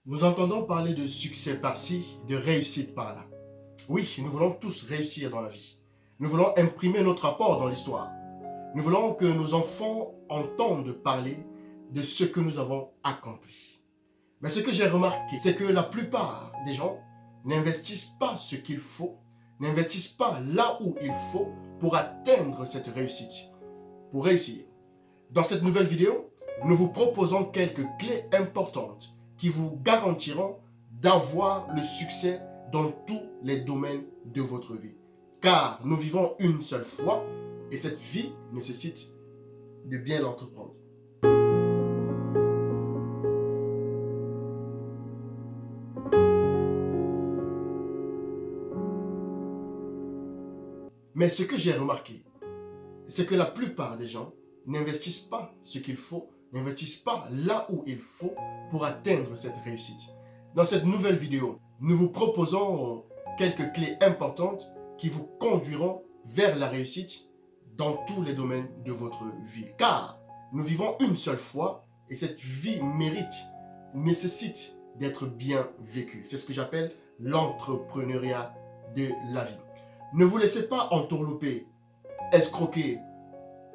Nous entendons parler de succès par-ci, de réussite par-là. Oui, nous voulons tous réussir dans la vie. Nous voulons imprimer notre apport dans l'histoire. Nous voulons que nos enfants entendent parler de ce que nous avons accompli. Mais ce que j'ai remarqué, c'est que la plupart des gens n'investissent pas ce qu'il faut, n'investissent pas là où il faut pour atteindre cette réussite, pour réussir. Dans cette nouvelle vidéo, nous vous proposons quelques clés importantes qui vous garantiront d'avoir le succès dans tous les domaines de votre vie. Car nous vivons une seule fois et cette vie nécessite de bien l'entreprendre. Mais ce que j'ai remarqué, c'est que la plupart des gens n'investissent pas ce qu'il faut, n'investissent pas là où il faut pour atteindre cette réussite. Dans cette nouvelle vidéo, nous vous proposons quelques clés importantes qui vous conduiront vers la réussite dans tous les domaines de votre vie. Car nous vivons une seule fois et cette vie nécessite d'être bien vécue. C'est ce que j'appelle l'entrepreneuriat de la vie. Ne vous laissez pas entourlouper, escroquer,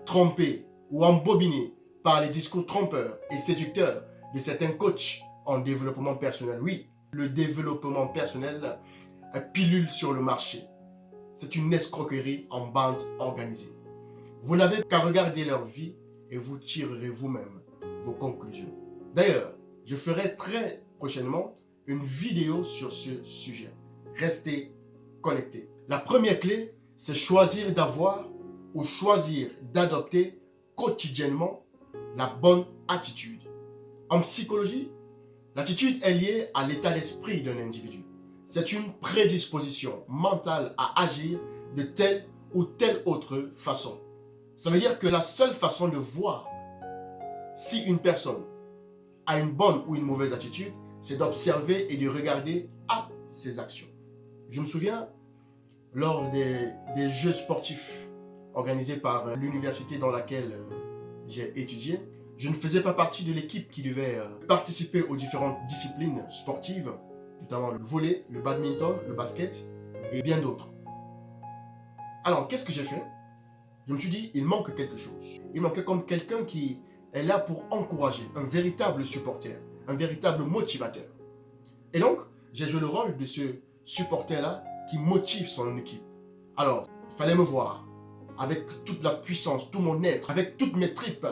tromper ou embobiner par les discours trompeurs et séducteurs de certains coachs en développement personnel. Oui, le développement personnel pilule sur le marché. C'est une escroquerie en bande organisée. Vous n'avez qu'à regarder leur vie et vous tirerez vous-même vos conclusions. D'ailleurs, je ferai très prochainement une vidéo sur ce sujet. Restez connectés. La première clé, c'est choisir d'avoir ou choisir d'adopter quotidiennement la bonne attitude. En psychologie, l'attitude est liée à l'état d'esprit d'un individu. C'est une prédisposition mentale à agir de telle ou telle autre façon. Ça veut dire que la seule façon de voir si une personne a une bonne ou une mauvaise attitude, c'est d'observer et de regarder à ses actions. Je me souviens, lors des jeux sportifs organisés par l'université dans laquelle j'ai étudié, je ne faisais pas partie de l'équipe qui devait participer aux différentes disciplines sportives, notamment le volley, le badminton, le basket et bien d'autres. Alors, qu'est-ce que j'ai fait? Je me suis dit, il manque quelque chose. Il manquait comme quelqu'un qui est là pour encourager, un véritable supporter, un véritable motivateur. Et donc, j'ai joué le rôle de ce supporter-là qui motive son équipe. Alors, il fallait me voir avec toute la puissance, tout mon être, avec toutes mes tripes.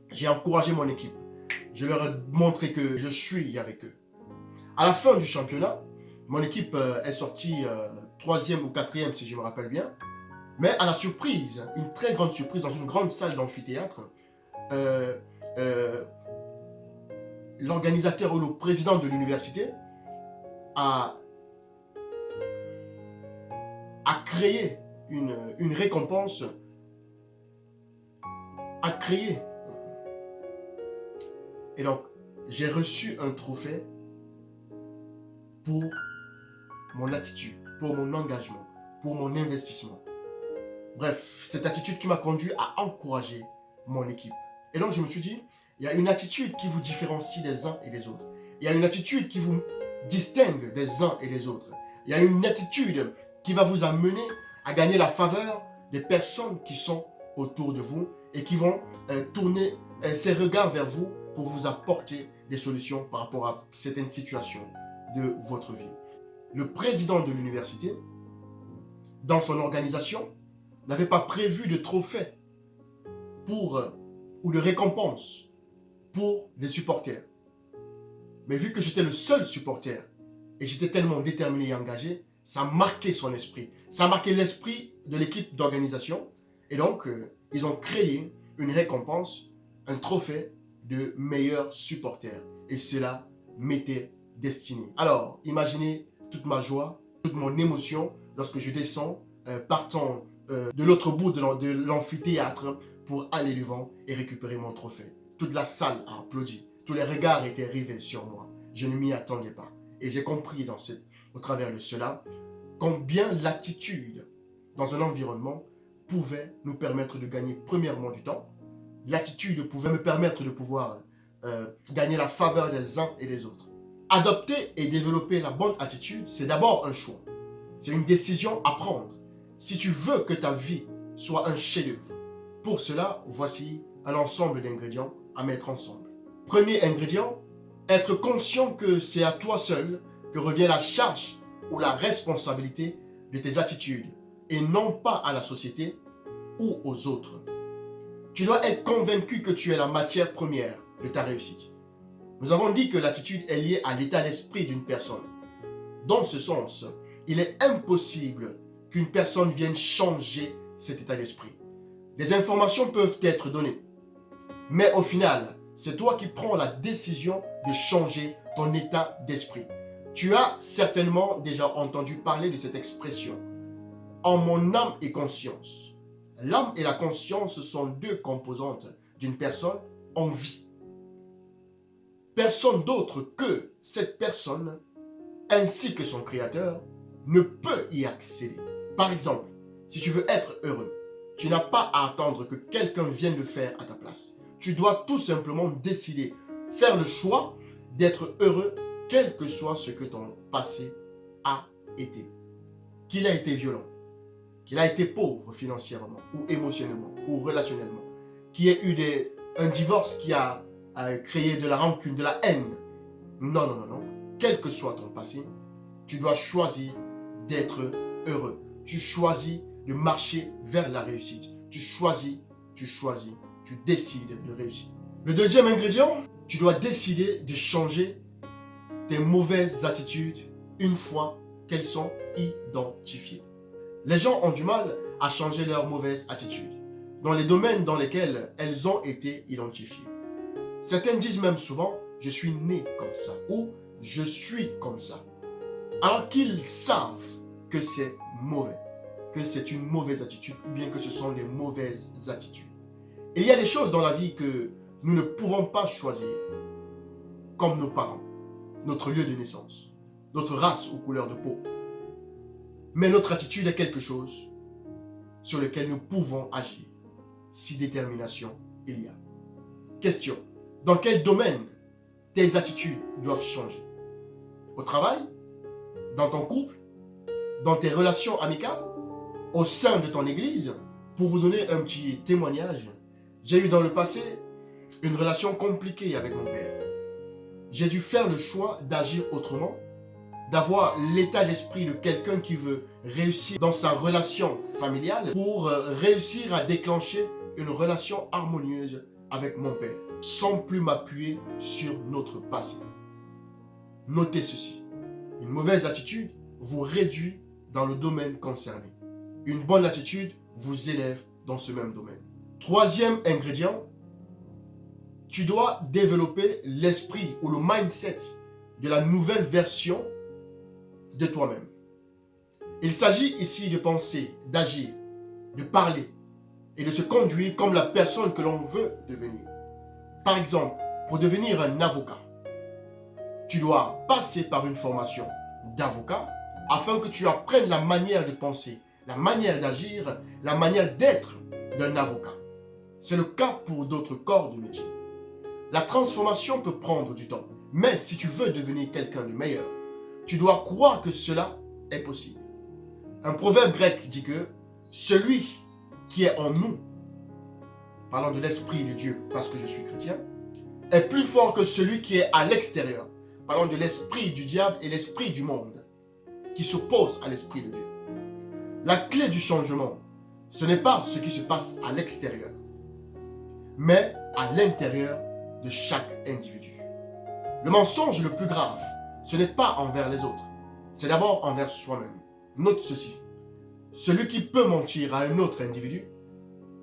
J'ai encouragé mon équipe. Je leur ai montré que je suis avec eux. À la fin du championnat, mon équipe est sortie 3e ou 4e si je me rappelle bien. Mais à la surprise, une très grande surprise, dans une grande salle d'amphithéâtre, l'organisateur ou le président de l'université a créé une récompense, a créé. Et donc, j'ai reçu un trophée pour mon attitude, pour mon engagement, pour mon investissement. Bref, cette attitude qui m'a conduit à encourager mon équipe. Et donc, je me suis dit, il y a une attitude qui vous différencie des uns et des autres. Il y a une attitude qui vous distingue des uns et des autres. Il y a une attitude qui va vous amener à gagner la faveur des personnes qui sont autour de vous et qui vont tourner ses regards vers vous pour vous apporter des solutions par rapport à certaines situations de votre vie. Le président de l'université, dans son organisation, n'avait pas prévu de trophée ou de récompense pour les supporters. Mais vu que j'étais le seul supporter et j'étais tellement déterminé et engagé, ça a marqué son esprit. Ça a marqué l'esprit de l'équipe d'organisation. Et donc, ils ont créé une récompense, un trophée de meilleur supporter. Et cela m'était destiné. Alors, imaginez toute ma joie, toute mon émotion lorsque je descends, partant de l'autre bout de l'amphithéâtre pour aller devant et récupérer mon trophée. Toute la salle a applaudi. Tous les regards étaient rivés sur moi. Je ne m'y attendais pas. Et j'ai compris au travers de cela combien l'attitude dans un environnement pouvait nous permettre de gagner premièrement du temps. L'attitude pouvait me permettre de pouvoir gagner la faveur des uns et des autres. Adopter et développer la bonne attitude, c'est d'abord un choix. C'est une décision à prendre. Si tu veux que ta vie soit un chef-d'œuvre, pour cela, voici un ensemble d'ingrédients à mettre ensemble. Premier ingrédient, être conscient que c'est à toi seul que revient la charge ou la responsabilité de tes attitudes et non pas à la société ou aux autres. Tu dois être convaincu que tu es la matière première de ta réussite. Nous avons dit que l'attitude est liée à l'état d'esprit d'une personne. Dans ce sens, il est impossible qu'une personne vienne changer cet état d'esprit. Les informations peuvent être données, mais au final, c'est toi qui prends la décision de changer ton état d'esprit. Tu as certainement déjà entendu parler de cette expression. En mon âme et conscience. L'âme et la conscience sont deux composantes d'une personne en vie. Personne d'autre que cette personne, ainsi que son créateur, ne peut y accéder. Par exemple, si tu veux être heureux, tu n'as pas à attendre que quelqu'un vienne le faire à ta place. Tu dois tout simplement décider, faire le choix d'être heureux, quel que soit ce que ton passé a été. Qu'il a été violent, qu'il a été pauvre financièrement, ou émotionnellement, ou relationnellement, qu'il y ait eu un divorce qui a créé de la rancune, de la haine. Non, non, non, non. Quel que soit ton passé, tu dois choisir d'être heureux. Tu choisis de marcher vers la réussite. Tu choisis, tu décides de réussir. Le deuxième ingrédient, tu dois décider de changer tes mauvaises attitudes une fois qu'elles sont identifiées. Les gens ont du mal à changer leurs mauvaises attitudes dans les domaines dans lesquels elles ont été identifiées. Certains disent même souvent « je suis né comme ça » ou « je suis comme ça », alors qu'ils savent que c'est mauvais, que c'est une mauvaise attitude ou bien que ce sont des mauvaises attitudes. Et il y a des choses dans la vie que nous ne pouvons pas choisir, comme nos parents, notre lieu de naissance, notre race ou couleur de peau. Mais notre attitude est quelque chose sur lequel nous pouvons agir, si détermination il y a. Question. Dans quel domaine tes attitudes doivent changer? Au travail? Dans ton couple? Dans tes relations amicales? Au sein de ton église? Pour vous donner un petit témoignage, j'ai eu dans le passé une relation compliquée avec mon père. J'ai dû faire le choix d'agir autrement, d'avoir l'état d'esprit de quelqu'un qui veut réussir dans sa relation familiale pour réussir à déclencher une relation harmonieuse avec mon père, sans plus m'appuyer sur notre passé. Notez ceci, une mauvaise attitude vous réduit dans le domaine concerné. Une bonne attitude vous élève dans ce même domaine. Troisième ingrédient, tu dois développer l'esprit ou le mindset de la nouvelle version de toi-même. Il s'agit ici de penser, d'agir, de parler et de se conduire comme la personne que l'on veut devenir. Par exemple, pour devenir un avocat, tu dois passer par une formation d'avocat afin que tu apprennes la manière de penser, la manière d'agir, la manière d'être d'un avocat. C'est le cas pour d'autres corps de métier. La transformation peut prendre du temps, mais si tu veux devenir quelqu'un de meilleur, tu dois croire que cela est possible. Un proverbe grec dit que celui qui est en nous, parlant de l'esprit de Dieu parce que je suis chrétien, est plus fort que celui qui est à l'extérieur, parlant de l'esprit du diable et l'esprit du monde, qui s'oppose à l'esprit de Dieu. La clé du changement, ce n'est pas ce qui se passe à l'extérieur, mais à l'intérieur de chaque individu. Le mensonge le plus grave, ce n'est pas envers les autres, c'est d'abord envers soi-même. Note ceci, celui qui peut mentir à un autre individu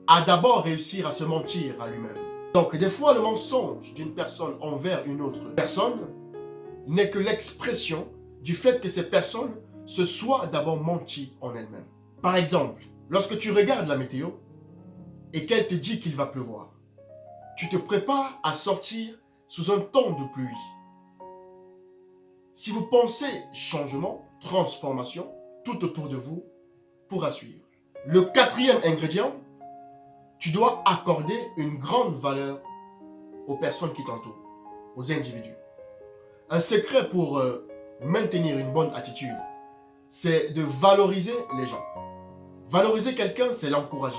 a d'abord réussi à se mentir à lui-même. Donc des fois le mensonge d'une personne envers une autre personne n'est que l'expression du fait que ces personnes se soient d'abord menti en elles-mêmes. Par exemple, lorsque tu regardes la météo et qu'elle te dit qu'il va pleuvoir, tu te prépares à sortir sous un temps de pluie. Si vous pensez changement, transformation, tout autour de vous pourra suivre. Le quatrième ingrédient, tu dois accorder une grande valeur aux personnes qui t'entourent, aux individus. Un secret pour maintenir une bonne attitude, c'est de valoriser les gens. Valoriser quelqu'un, c'est l'encourager.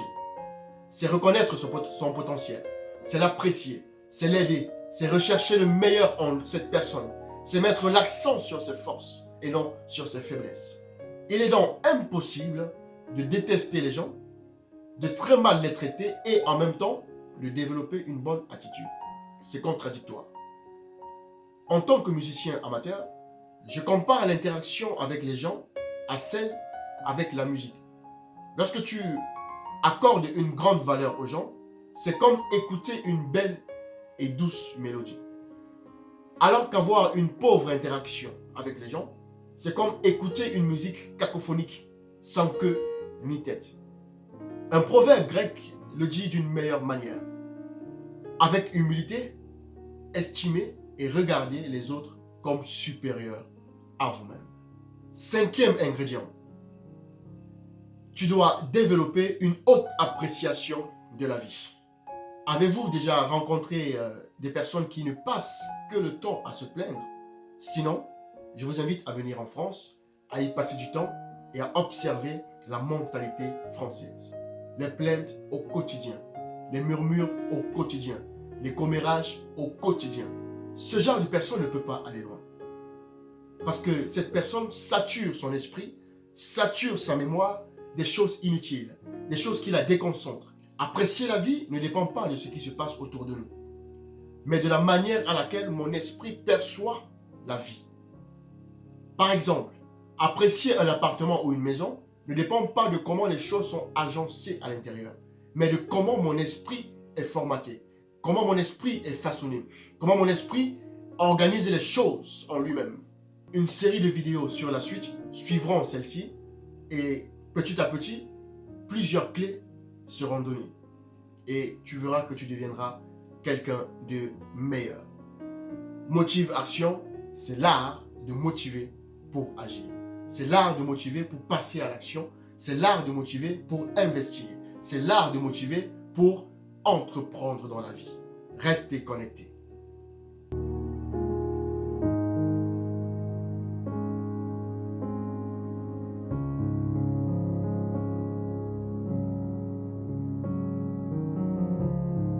C'est reconnaître son potentiel. C'est l'apprécier. C'est l'aider. C'est rechercher le meilleur en cette personne. C'est mettre l'accent sur ses forces et non sur ses faiblesses. Il est donc impossible de détester les gens, de très mal les traiter et en même temps de développer une bonne attitude. C'est contradictoire. En tant que musicien amateur, je compare l'interaction avec les gens à celle avec la musique. Lorsque tu accordes une grande valeur aux gens, c'est comme écouter une belle et douce mélodie. Alors qu'avoir une pauvre interaction avec les gens, c'est comme écouter une musique cacophonique, sans queue ni tête. Un proverbe grec le dit d'une meilleure manière. Avec humilité, estimez et regardez les autres comme supérieurs à vous-même. 5e ingrédient. Tu dois développer une haute appréciation de la vie. Avez-vous déjà rencontré des personnes qui ne passent que le temps à se plaindre? Sinon, je vous invite à venir en France, à y passer du temps et à observer la mentalité française. Les plaintes au quotidien, les murmures au quotidien, les commérages au quotidien. Ce genre de personne ne peut pas aller loin. Parce que cette personne sature son esprit, sature sa mémoire des choses inutiles, des choses qui la déconcentrent. Apprécier la vie ne dépend pas de ce qui se passe autour de nous, mais de la manière à laquelle mon esprit perçoit la vie. Par exemple, apprécier un appartement ou une maison ne dépend pas de comment les choses sont agencées à l'intérieur, mais de comment mon esprit est formaté, comment mon esprit est façonné, comment mon esprit organise les choses en lui-même. Une série de vidéos sur la suite suivront celle-ci et petit à petit, plusieurs clés seront données et tu verras que tu deviendras quelqu'un de meilleur. Motive Action, c'est l'art de motiver pour agir. C'est l'art de motiver pour passer à l'action. C'est l'art de motiver pour investir. C'est l'art de motiver pour entreprendre dans la vie. Restez connectés.